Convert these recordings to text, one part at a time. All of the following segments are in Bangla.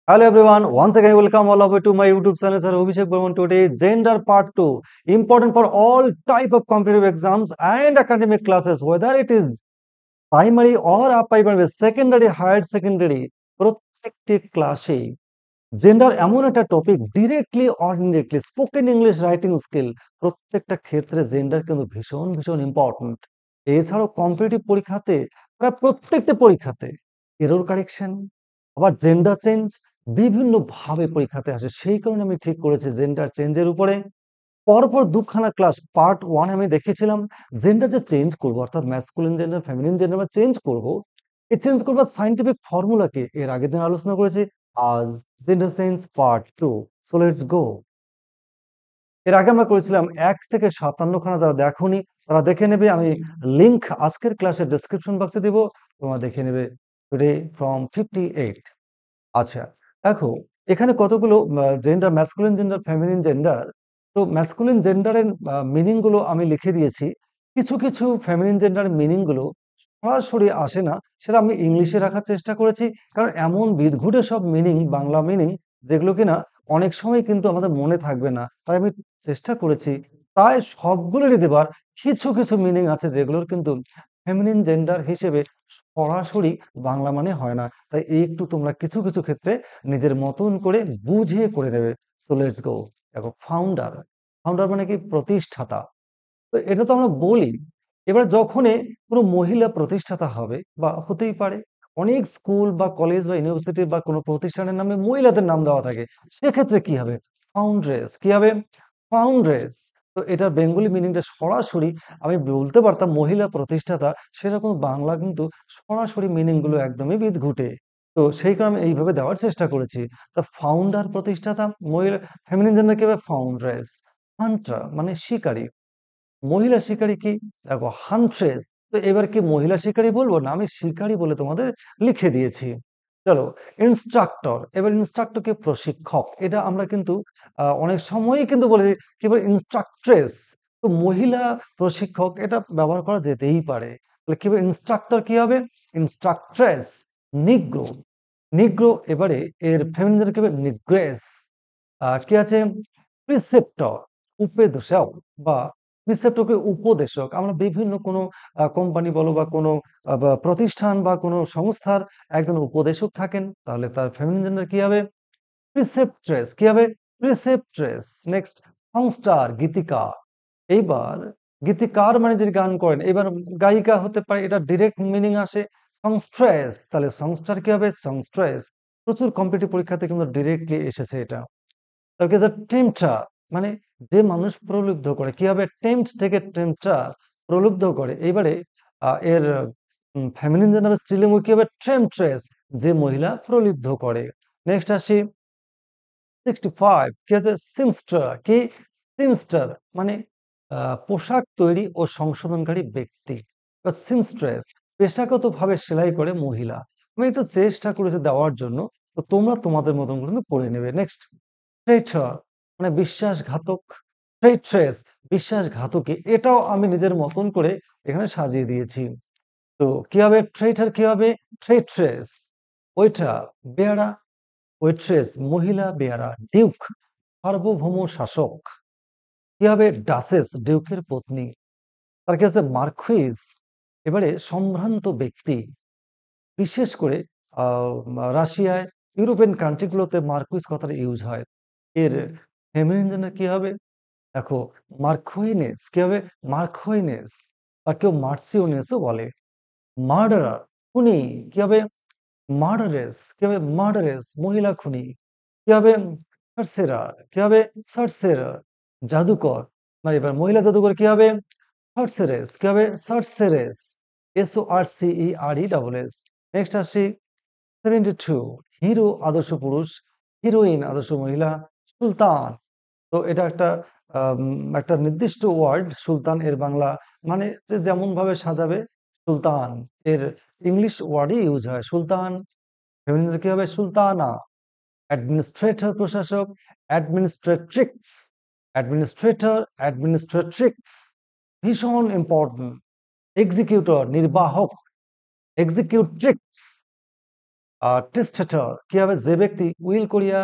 Hello everyone, once again welcome all of you to my YouTube channel, Sir Abhishek Burman. Today, Gender Part 2, important for all type of competitive exams and academic classes, whether it is primary or primary, secondary, higher secondary, প্রত্যেকটি ক্লাসে জেন্ডার এমন একটা topic directly or indirectly spoken English writing skill প্রত্যেকটা ক্ষেত্রে জেন্ডার কিন্তু ভীষণ ভীষণ ইম্পর্টেন্ট। এছাড়াও কম্পিটিটিভ পরীক্ষাতে প্রায় প্রত্যেকটা পরীক্ষাতে এরর কারেকশন আবার জেন্ডার চেঞ্জ বিভিন্নভাবে পরীক্ষাতে আসে। সেই কারণে আমি ঠিক করেছি জেন্ডার চেঞ্জের উপরে পরপর দুখানা ক্লাস পার্ট 1 আমি দেখেছিলাম জেন্ডার যে চেঞ্জ করব অর্থাৎ ম্যাসকুলিন জেন্ডার ফেমিনিন জেন্ডার আমরা চেঞ্জ করব। এই চেঞ্জ করবার সায়েন্টিফিক ফর্মুলা কি এর আগের দিন আলোচনা করেছি। আজ gender change part 2, so let's go. এর আগে আমরা করেছিলাম 1 থেকে 57 খানা, যারা দেখোনি তারা দেখে নেবে, আমি লিংক আজকের ক্লাসের ডেসক্রিপশন বক্সে দিব, তোমরা দেখে নেবে। Today from 58। আচ্ছা, দেখো এখানে কতগুলো gender, masculine gender, feminine gender. তো ম্যাসকুলিন জেন্ডারের মিনিং গুলো আমি লিখে দিয়েছি। কিছু কিছু ফেমিনিন জেন্ডার মিনিং গুলো সরাসরি আসে না, সেটা আমি ইংলিশে রাখার চেষ্টা করেছি। কারণ এমন বিদঘুটে সব মিনিং, বাংলা মিনিং, যেগুলো কিনা অনেক সময় কিন্তু আমাদের মনে থাকবে না। তাই আমি চেষ্টা করেছি প্রায় সবগুলোরই দেবার। কিছু কিছু মিনিং আছে যেগুলোর কিন্তু ফেমিনিন জেন্ডার হিসেবে সরাসরি বাংলা মানে হয় না। তাই একটু তোমরা কিছু কিছু ক্ষেত্রে নিজের মতন করে বুঝে করে নেবে। So let's go. দেখো, ফাউন্ডার, ফাউন্ডার মানে কি? প্রতিষ্ঠাতা। তো এটা তো আমরা বলি। এবার যখনই কোনো মহিলা প্রতিষ্ঠাতা হবে বা হতেই পারে, অনেক স্কুল বা কলেজ বা ইউনিভার্সিটি বা কোনো প্রতিষ্ঠানের নামে মহিলাদের নাম দেওয়া থাকে, সেক্ষেত্রে কি হবে? ফাউন্ড্রেস। কি হবে? ফাউন্ড্রেস। তো এটার বেঙ্গলি মিনিংটা সরাসরি আমি বলতে পারতাম মহিলা প্রতিষ্ঠাতা, সেরকম বাংলা কিন্তু সরাসরি মিনিং গুলো একদমই বিদঘুটে। তো সেই কারণে এইভাবে দেওয়ার চেষ্টা করেছি। তো ফাউন্ডার প্রতিষ্ঠাতা, মহিলা ফেমিনিন জেন্ডার কি হবে? ফাউন্ড্রেস। হান্টার মানে শিকারী। মহিলা শিকারী কি? দেখো, হান্ট্রেস। তো এবার কি মহিলা শিকারী বলবো না, আমি শিকারী বলে তোমাদের লিখে দিয়েছি। চলো, ইনস্ট্রাক্টর। এবার ইনস্ট্রাক্টর কি? প্রশিক্ষক। এটা আমরা কিন্তু অনেক সময়ই কিন্তু বলে কি বলে ইনস্ট্রাক্ট্রেস। তো মহিলা প্রশিক্ষক এটা ব্যবহার করা যেতেই পারে। তাহলে কি হবে? ইনস্ট্রাক্টর কি হবে? ইনস্ট্রাক্ট্রেস। নিগ্রো, নিগ্রো। এবারে এর ফেমিনিন কি হবে? নিগ্রেস। কি আছে? প্রিসেপ্টর, উপদেশক বা প্রিসেপ্টরকে উপদেশক। আমরা বিভিন্ন কোনো কোম্পানি বলো বা কোনো বা প্রতিষ্ঠান বা কোনো সংস্থার একজন উপদেশক থাকেন, তাহলে তার ফেমিনিন জেন্ডার কি হবে? প্রিসেপ্ট্রেস। কি হবে? প্রিসেপ্ট্রেস। নেক্সট, সংস্টার, গীতিকার। এইবার গীতিকার মানে যিনি গান করেন, এবার গায়িকা হতে পারে, এটা ডিরেক্ট মিনিং আসে সংস্ট্রেস। তাহলে সংস্টার কি হবে? সংস্ট্রেস। প্রচুর কম্পিটিটিভ পরীক্ষাতে কিন্তু ডিরেক্টলি এসেছে এটা। তার কাছে টেম্পটার মানে যে মানুষ প্রলুব্ধ করে। কি হবে? টেম্পট থেকে টেম্পটার, প্রলুব্ধ করে। এবারে এর ফেমিনিন জেন্ডার স্ত্রীলিঙ্গ কি হবে? টেম্পট্রেস, যে মহিলা প্রলুব্ধ করে। নেক্সট আসি 65। কি আছে? সিমস্টার। কি? সিমস্টার মানে পোশাক তৈরি ও সংশোধনকারী ব্যক্তি বা সিমস্ট্রেস, পেশাগতভাবে সেলাই করে মহিলা। আমি একটু চেষ্টা করেছি দেওয়ার জন্য, তো তোমরা তোমাদের মতন করে পড়ে নেবে। নেক্সট, ট্রেটর মানে বিশ্বাসঘাতক। ট্রেট্রেস, বিশ্বাসঘাতকী। এটাও আমি নিজের মতন করে এখানে সাজিয়ে দিয়েছি। তো কি হবে? ট্রেটার কি হবে? ট্রেট্রেস। ওইটা বেয়ারা, ওয়েট্রেস মহিলা বেয়ারা। ডিউক, সার্বভৌম শাসক। কি হবে? ডাসেস, ডিউকের পত্নী। তার কি আছে? মার্কুইস। এবারে সম্ভ্রান্ত ব্যক্তি, বিশেষ করে রাশিয়ায়, ইউরোপিয়ান কান্ট্রিগুলোতে মার্কুইস কথাটা ইউজ হয়। এর ফেমিনিন জেন্ডার কি হবে? দেখো, মার্কোইনেস। কি হবে? মার্কোইনেস। আর কেউ মার্সিওনেসও বলে। মার্ডারার, খুনি। কি হবে? মার্ডারেস। কি হবে? মার্ডারেস, মহিলা খুনি। কি হবে? সার্সেরার। কি হবে? সার্সেরার, জাদুকর। মানে এবার মহিলা জাদুকর কি হবে? সার্সেরেস। কি হবে? সার্সেরেস। SORCERESS। নেক্সট আসি 72। হিরো আদর্শ পুরুষ, হিরোইন আদর্শ মহিলা, সুলতান। তো এটা একটা একটা নির্দিষ্ট ওয়ার্ড সুলতান, এর বাংলা মানে যে যেমন ভাবে সাজাবে সুলতান, এর ইংলিশ ওয়ার্ডই ইউজ হয় সুলতান। ফেমিনিন কি হবে? সুলতানা। অ্যাডমিনিস্ট্রেটর প্রশাসক, অ্যাডমিনিস্ট্রেট্রিক্স। অ্যাডমিনিস্ট্রেটর, অ্যাডমিনিস্ট্রেট্রিক্স ভীষণ ইম্পর্টেন্ট। এক্সিকিউটর নির্বাহক, এক্সিকিউট্রিক্স। টেস্টেটর কি হবে, যে ব্যক্তি উইল করিয়া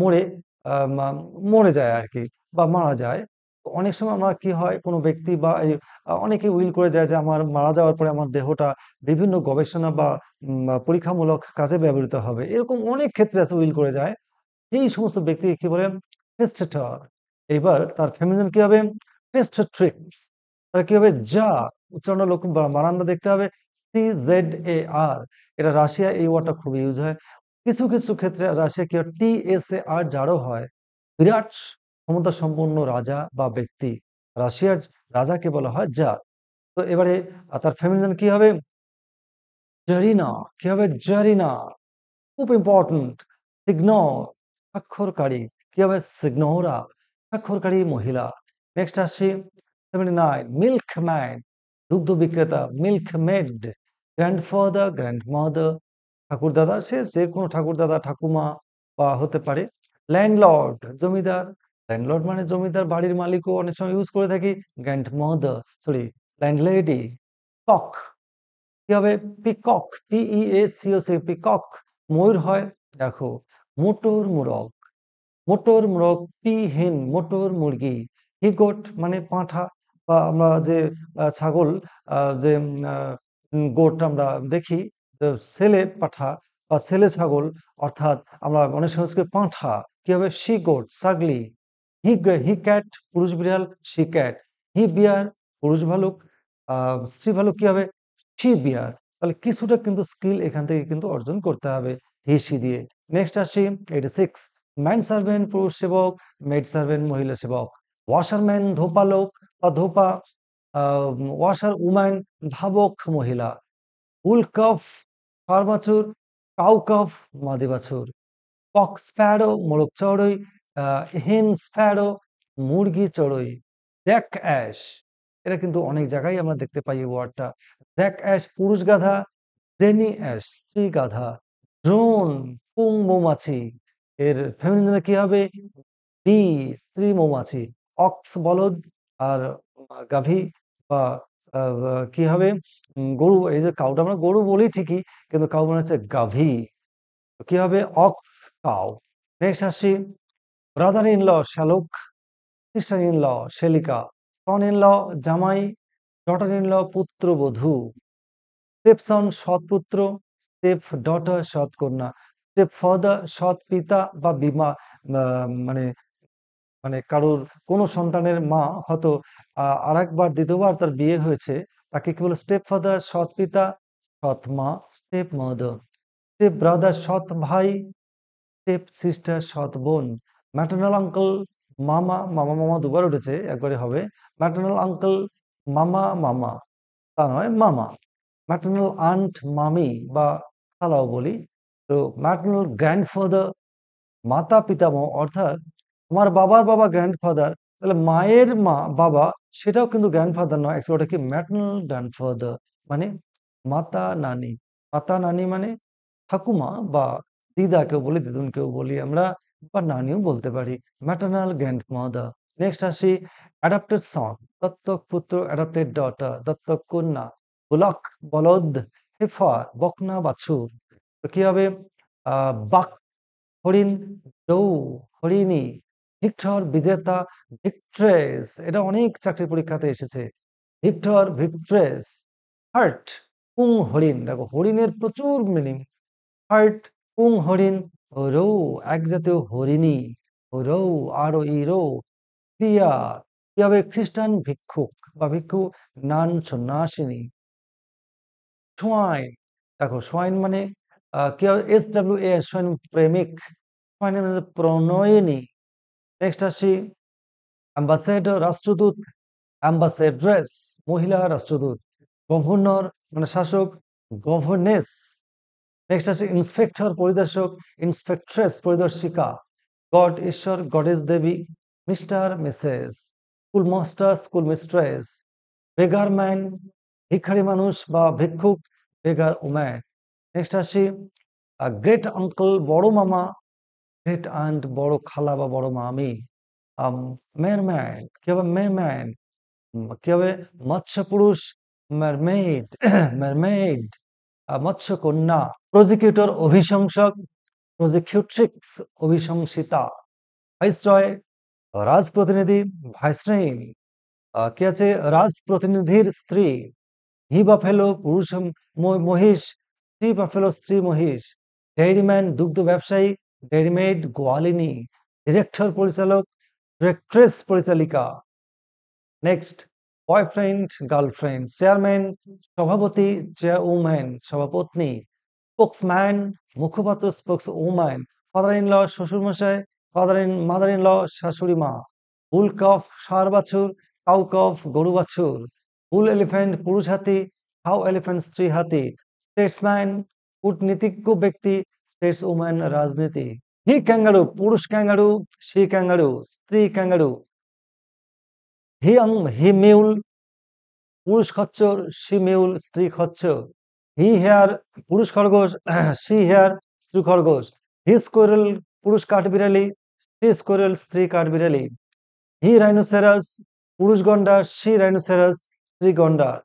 মরে মরে যায় আর কি, বা মারা যায়। অনেক সময় আমরা কি হয়, কোনো ব্যক্তি বা অনেকে উইল করে যায় যে আমার মারা যাওয়ার পরে আমার দেহটা বিভিন্ন গবেষণা বা পরীক্ষামূলক কাজে ব্যবহৃত হবে, এরকম অনেক ক্ষেত্রে আছে উইল করে যায়। এই সমস্ত ব্যক্তি কি বলে, টেস্টেটর। এবার তার ফেমিনিন কি হবে, টেস্টেট্রিক্স। তার কি হবে, যা, উচ্চারণ লক্ষ্য বানানটা দেখতে হবে CZAR। এটা রাশিয়া এই ওয়ার্ডটা খুব ইউজ হয়। কিছু কিছু ক্ষেত্রে রাশিয়া কি হয়, TSAR যারও হয়, বিরাট ক্ষমতা সম্পন্ন রাজা বা ব্যক্তি, রাশিয়ার রাজাকে বলা হয় যা। তো এবারে তার ফেমিনিন কি হবে, জারিনা। কি হবে, জারিনা, খুব ইম্পর্টেন্ট। সিগনর, স্বাক্ষরকারী। কি হবে, সিগনোরা, স্বাক্ষরকারী মহিলা। নেক্সট আসছি 79, মিল্কম্যান, দুগ্ধ বিক্রেতা, মিল্কমেড। গ্র্যান্ডফাদার, গ্র্যান্ডমাদার, ঠাকুরদাদা, সে যে কোনো ঠাকুরদাদা ঠাকুমা বা হতে পারে। ল্যান্ডলর্ড, জমিদার। ল্যান্ডলর্ড মানে জমিদার, বাড়ির মালিকও অনেক সময় ইউজ করে থাকি। Grandmother, sorry, landlady. কক, কি হবে, পিকক, PEACOC, পিকক। ময়ূর হয়, দেখো, মোটর মোরগ। মোটর মোরগ, পিহীন, মোটর মুরগি। হিগোট মানে পাঁঠা, বা আমরা যে ছাগল, যে গোট আমরা দেখি, ছেলে পাঠা বা ছেলে ছাগল, অর্থাৎ আমরা অনেক সময় পাঁঠা। কি হবে, শি গোট, ছাগলি। হি ক্যাট, পুরুষ বিড়াল, শি ক্যাট। হি বিয়ার, পুরুষ ভালুক। স্ত্রী ভালুক কি হবে, শি বিয়ার। তাহলে কিছুটা কিন্তু স্কিল এখান থেকে কিন্তু অর্জন করতে হবে হি সি দিয়ে। নেক্সট আসি 86, ম্যান সার্ভেন্ট, পুরুষ সেবক। মেড সার্ভেন্ট, মহিলা সেবক। ওয়াশারম্যান, ধোপা লোক বা ধোপা। ওয়াশার উম্যান, ধাবক মহিলা। উল কাফ, ষাঁড় বাছুর। কাউ কাফ, মাদি বাছুর। কক স্প্যারো, মোরগ চড়ুই। হেন স্প্যারো, মুরগি চড়ুই। জ্যাক অ্যাশ, এটা কিন্তু অনেক জায়গায় আমরা দেখতে পাই এই ওয়ার্ডটা। জ্যাক অ্যাশ, পুরুষ গাধা। জেনি অ্যাশ, স্ত্রী গাধা। ড্রোন, পুং মৌমাছি। এর ফেমিনিনে কি হবে, বি, স্ত্রী মৌমাছি। অক্স, বলদ। আর গাভী বা কি হবে, গরু। এই যে কাউটা আমরা গরু বলি ঠিকই, কিন্তু কাউ মানে হচ্ছে গাভী। কি হবে, অক্স, কাউ। নেক্সট আসি ব্রাদার ইন ল, শ্যালক। সিস্টার ইন ল, শেলিকা। সন ইন ল, জামাই। ডটার ইন ল, পুত্রবধূ। স্টেপসন, সৎ পুত্র। স্টেপ ডটার, সৎ কন্যা। স্টেপ ফাদার, সৎ পিতা বা বিমা, মানে মানে কারোর কোনো সন্তানের মা হয়তো আরেকবার দ্বিতীয়বার তার বিয়ে হয়েছে, তাকে কি বলে, স্টেপ ফাদার, সৎ পিতা, সৎ মা, স্টেপ মাদার। স্টেপ ব্রাদার, সৎ ভাই। স্টেপ সিস্টার, সৎ বোন। ম্যাটার্নাল আঙ্কেল, মামা। মামা মামা দুবার উঠেছে, একবারে হবে। ম্যাটার্নাল আঙ্কেল, মামা মামা, তা নয় মামা। ম্যাটার্নাল আন্ট, মামি বা খালাও বলি। তো ম্যাটার্নাল গ্র্যান্ডফাদার, মাতা পিতামহ, অর্থাৎ তোমার বাবার বাবা গ্র্যান্ডফাদার, তাহলে মায়ের মা বাবা সেটাও কিন্তু গ্র্যান্ডফাদার নয়, অ্যাকচুয়ালি ওটা কি ম্যাটার্নাল গ্র্যান্ডফাদার, মানে মাতা নানি। মাতা নানি মানে ঠাকুমা বা দিদাকেও বলি, দিদুনকেও বলি আমরা, বা নানিও বলতে পারি। Maternal grandmother. নেক্সট আসি অ্যাডাপ্টেড সন, দত্তক পুত্র। অ্যাডাপ্টেড ডটার, দত্তক কন্যা। বুলক, বলদ। হেফার, বকনা বাছুর। তো কি হবে, বাক, হরিণ। ডৌ, হরিণী। ভিক্টর, বিজেতা। ভিক্ট্রেস, এটা অনেক চাকরি পরীক্ষাতে এসেছে। ভিক্টর, ভিক্ট্রেস। হার্ট, পুং হরিণ। দেখো হরিণের প্রচুর মিনিং। হার্ট, পুং হরিণ। রৌ, এক জাতীয় হরিণী। রৌ, আর ই রৌ। ক্রিয়া, কি হবে, খ্রিস্টান ভিক্ষুক বা ভিক্ষু। নান, সন্ন্যাসিনী। সোয়াইন, দেখো সোয়াইন মানে কি হবে, SWA, সোয়াইন প্রেমিক। সোয়াইন মানে প্রণয়িনী। নেক্সট আসি অ্যাম্বাসেডর, রাষ্ট্রদূত। অ্যাম্বাসেড্রেস, মহিলা রাষ্ট্রদূত। গভর্নর মানে শাসক। গভর্নেস। নেক্সট আছে ইন্সপেক্টর, পরিদর্শক। ইন্সপেক্ট্রেস, পরিদর্শিকা। গড, ঈশ্বর। গডেস, দেবী। Mister, missus. School master, school mistress. Beggar man, ভিখারি মানুষ বা ভিক্ষুক। Beggar woman. নেক্সট আসি গ্রেট আঙ্কল, বড় মামা। গ্রেট আন্ট, বড় খালা বা বড় মামি। মেরম্যান, কি হবে, মেরম্যান। কি হবে, মৎস্য পুরুষ। মেরমেইড, মেরমেইড। মৎস্য কন্যা। প্রজিকিউটর অভিশংসক, প্রজিকিউট্রিক্স অভিশংসিতা, ভাইসরয় রাজপ্রতিনিধি, ভাইসরয় কি আছে রাজপ্রতিনিধির স্ত্রী, হি বাফেলো পুরুষ মহিষ, স্ত্রী বাফেলো স্ত্রী মহিষ, ডেইরিম্যান দুগ্ধ ব্যবসায়ী, ডেইরিমেড গোয়ালিনী, ডিরেক্টর পরিচালক, ডিরেক্ট্রেস পরিচালিকা। নেক্সট বয়ফ্রেন্ড গার্লফ্রেন্ড, চেয়ারম্যান সভাপতি, চেয়ারউম্যান সভাপত্নী, স্পোক্সম্যান মুখপাত্র, spokeswoman, father in law শ্বশুরমশাই, মাদার ইন ল শাশুড়ি মা, বুল কফ ষাঁড় বাছুর, কাউ কফ গরু বাছুর, বুল এলিফ্যান্ট পুরুষ হাতি, কাউ এলিফ্যান্ট স্ত্রী হাতি, স্টেটসম্যান কূটনীতিজ্ঞ ব্যক্তি, স্টেটস ওম্যান রাজনীতি। হি ক্যাঙ্গারু পুরুষ ক্যাঙ্গারু, সি ক্যাঙ্গারু স্ত্রী ক্যাঙ্গারু, হি মিউল পুরুষ খচ্চর, সি মিউল স্ত্রী খচ্চর, হি হেয়ার পুরুষ খরগোশ, সি হেয়ার স্ত্রী খরগোশ, হি স্কোরেল পুরুষ কাঠবিড়ালি, সি স্কোরেল স্ত্রী কাঠবিড়ালি, হি রাইনোসেরাস পুরুষ গন্ডার, সি রাইনোসেরাস স্ত্রী গন্ডার,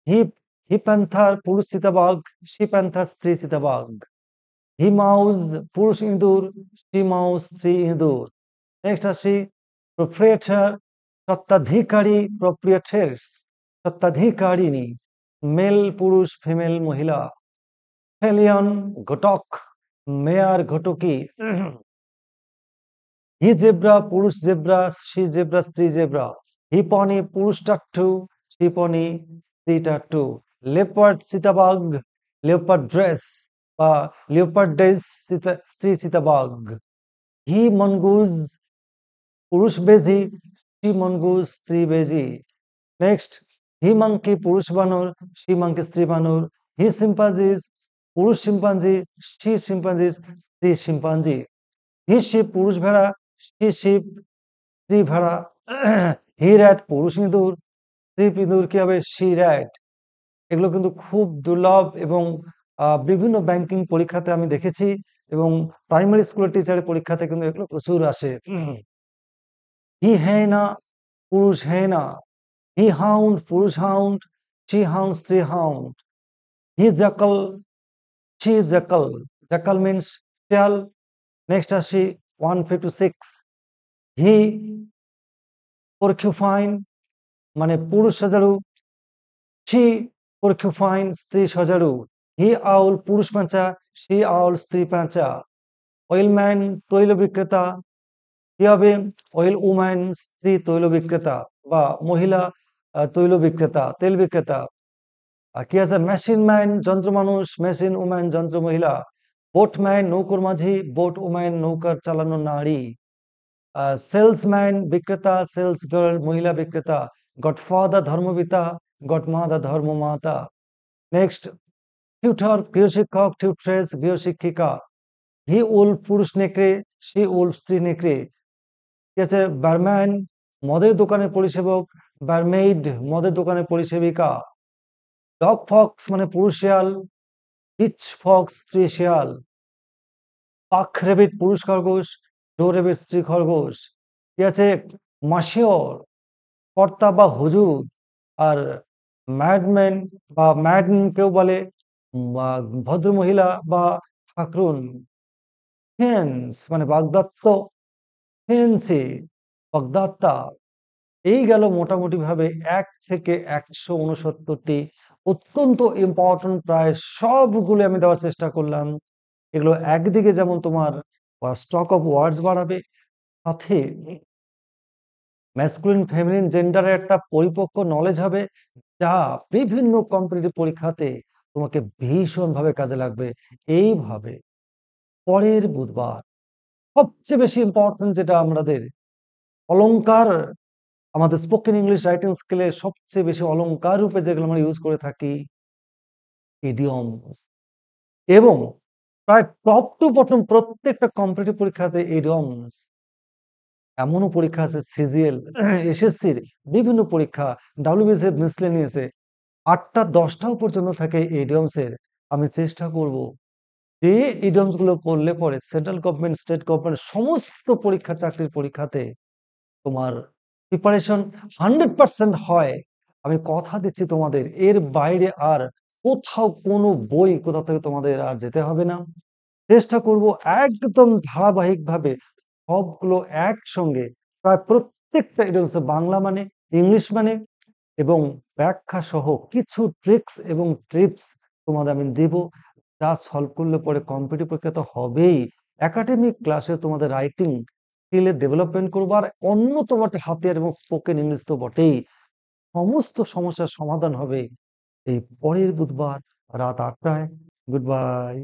হি প্যান্থার পুরুষ চিতাবাঘ, সি প্যান্থার স্ত্রী চিতাবাঘ, হি মাউস পুরুষ ইঁদুর, সি মাউস স্ত্রী ইঁদুর। নেক্সট আসি প্রোপ্রিয়েটর স্বত্বাধিকারী, প্রোপ্রিয়েটরস স্বত্বাধিকারিণী, মেল পুরুষ ফিমেল মহিলা, হেলিয়ন ঘটক, মেয়ার ঘটকি, হি জেব্রা পুরুষ জেব্রা, সি জেব্রা স্ত্রী জেব্রা, হি পনি পুরুষ টাট্টু, সি পনি স্ত্রী টাট্টু, লেপার্ড চিতাবাঘ, লেপার্ড ড্রেস বা লেপার্ড ড্রেস স্ত্রী চিতাবাঘ, হি মনগুজ পুরুষ বেজি, সি মনগুজ স্ত্রী বেজি। নেক্সট হি মাংকি পুরুষ বানর, সি মাংকি স্ত্রী বানর, হি সিম্পাঞ্জিজ পুরুষ শিম্পাঞ্জি, সি শিম্পাঞ্জিজ স্ত্রী শিম্পাঞ্জি, হি শিপ পুরুষ ভেড়া, সি শিপ স্ত্রী ভেড়া, হি র্যাট পুরুষ ইঁদুর, স্ত্রী ইঁদুর কি হবে সি র্যাট। এগুলো কিন্তু খুব দুর্লভ এবং বিভিন্ন ব্যাংকিং পরীক্ষাতে আমি দেখেছি এবং প্রাইমারি স্কুলের টিচারের পরীক্ষাতে কিন্তু এগুলো প্রচুর আসে। হি হেনা পুরুষ হেনা, হি হাউন্ড পুরুষ হাউন্ড, সি হাউন্ড স্ত্রী হাউন্ড, he jackal, she jackal, jackal means শিয়াল। নেক্সট আসি 156, হি পরকিউপাইন মানে পুরুষ সজারু, সি পরকিউপাইন স্ত্রী সজারু, হি আউল পুরুষ পেঁচা, সি আউল স্ত্রী পেঁচা, অয়েলম্যান তৈল বিক্রেতা, কি হবে অয়েল উম্যান স্ত্রী তৈল বিক্রেতা বা মহিলা তৈল বিক্রেতা তেল বিক্রেতা। কি আছে মেশিন ম্যান যন্ত্র মানুষ, মেশিন উম্যান যন্ত্র মহিলা, বোটম্যান নৌকর মাঝি, বোট উম্যান নৌকার চালানো নারী, সেলসম্যান বিক্রেতা, সেলস গার্ল মহিলা বিক্রেতা, গডফাদার ধর্মপিতা, গডমাদার ধর্মমাতা। নেক্সট টিউটর গৃহশিক্ষক, টিউট্রেস গৃহশিক্ষিকা, হি উল্ফ পুরুষ নেকড়ে, সি উল্ফ স্ত্রী নেকড়ে। কি আছে বারম্যান মদের দোকানের পরিষেবক, বারমেইড মদের দোকানের পরিষেবিকা, ডগ ফক্স মানে পুরুষ শিয়াল, পিচ ফক্স স্ত্রী শিয়াল, পাক রেবিট পুরুষ খরগোশ, ডো রেবিট স্ত্রী খরগোশ। কি আছে মাসিওর কর্তা বা হুজুর, আর ম্যাডম্যান বা ম্যাডন কেউ বলে ভদ্র মহিলা বা ঠাকরুন, হেন্স মানে বাগদত্ত, হেন্সি বাগদত্তা। এই গেল মোটামুটি ভাবে 1 থেকে 169টি অত্যন্ত ইম্পর্টেন্ট, প্রায় সবগুলো আমি দেওয়ার চেষ্টা করলাম। এগুলো একদিকে যেমন তোমার স্টক অফ ওয়ার্ডস বাড়াবে, সাথে ম্যাসকুলিন ফেমিনিন জেন্ডারের একটা পরিপক্ক নলেজ হবে, যা বিভিন্ন কম্পিটিটিভ পরীক্ষাতে তোমাকে ভীষণভাবে কাজে লাগবে। এইভাবে পরের বুধবার সবচেয়ে বেশি ইম্পর্টেন্ট যেটা আমাদের অলংকার, আমাদের স্পোকেন ইংলিশ রাইটিং স্কিলে সবচেয়ে বেশি অলংকার রূপে যেগুলো আমরা ইউজ করে থাকি, ইডিয়মস। এবং প্রায় টপ টু বটম প্রত্যেকটা কম্পিটিটিভ পরীক্ষাতে ইডিয়মস, এমনও পরীক্ষা আছে সিজিএল এসএসসির বিভিন্ন পরীক্ষা, ডাব্লিউবিসিএস মিসলেনিয়াসে 8টা 10টাও পর্যন্ত থাকে ইডিয়মসের। আমি চেষ্টা করব যে ইডিয়মস গুলো পড়লে পরে সেন্ট্রাল গভর্নমেন্ট স্টেট গভর্নমেন্ট সমস্ত পরীক্ষা চাকরির পরীক্ষাতে তোমার প্রিপারেশন 100% হয়। আমি কথা দিচ্ছি তোমাদের, এর বাইরে আর কোথাও কোনো বই কোথা থেকে তোমাদের আর যেতে হবে না। চেষ্টা করব একদম ধারাবাহিকভাবে সবগুলো একসঙ্গে প্রায় প্রত্যেকটা ইডিয়মস বাংলা মানে, ইংলিশ মানে এবং ব্যাখ্যা সহ কিছু ট্রিক্স এবং টিপস তোমাদের আমি দেব, যা সলভ করলে পরে কম্পিটিটিভ পরীক্ষা তো হবেই। একাডেমিক ক্লাসে তোমাদের রাইটিং স্কিলের ডেভেলপমেন্ট করবো, আর অন্যতম একটা হাতিয়ার এবং স্পোকেন ইংলিশ তো বটেই। সমস্ত সমস্যার সমাধান হবে এই পরের বুধবার রাত ৮টায়। Good bye.